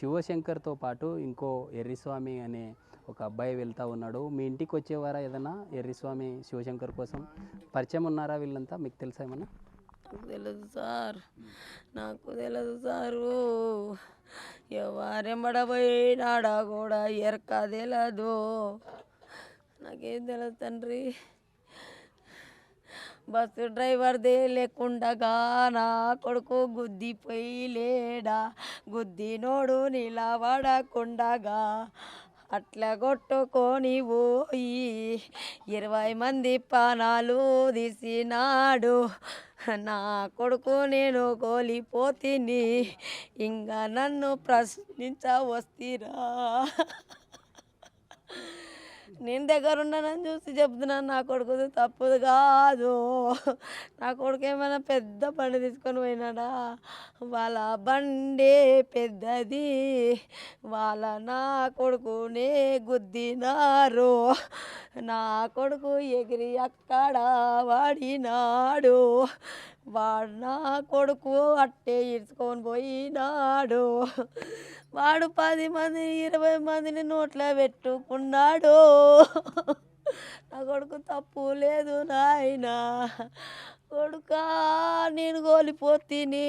శివశంకర్తో పాటు ఇంకో ఎర్రిస్వామి అనే ఒక అబ్బాయి వెళ్తూ ఉన్నాడు. మీ ఇంటికి వచ్చేవారా ఏదన్నా ఎర్రిస్వామి శివశంకర్ కోసం? పరిచయం ఉన్నారా వీళ్ళంతా? మీకు తెలుసా ఏమన్నా? నాకు తెలియదు సార్, నాకు తెలియదు సారు. ఎవరెంబడబోయినాడా కూడా ఎరక తెలియదు. నాకేం తెలియదు తండ్రి. బస్సు డ్రైవర్దే లేకుండగా నా కొడుకు గుద్దిపోయి లేడా, గుద్దినోడు నిలబడకుండగా అట్లా కొట్టుకొని పోయి 20 మంది ప్రాణాలు తీసినాడు. నా కొడుకు నేను కోల్పోతిని, ఇంకా నన్ను ప్రశ్నించవస్తిరా. నేను దగ్గర ఉన్నానని చూసి చెప్తున్నాను, నా కొడుకుది తప్పుది కాదు. నా కొడుకు ఏమైనా పెద్ద బండి తీసుకొని పోయినాడా? వాళ్ళ బండే పెద్దది, వాళ్ళ నా కొడుకునే గుద్దినారు. నా కొడుకు ఎగిరి అక్కడ వాడినాడు. వాడు నా కొడుకు అట్టే ఇడ్చుకొని పోయినాడు. వాడు 10 మంది 20 మందిని నోట్లో పెట్టుకున్నాడు. నా కొడుకు తప్పు లేదు నాయనా. కొడుకా నేను కోల్పోతిని,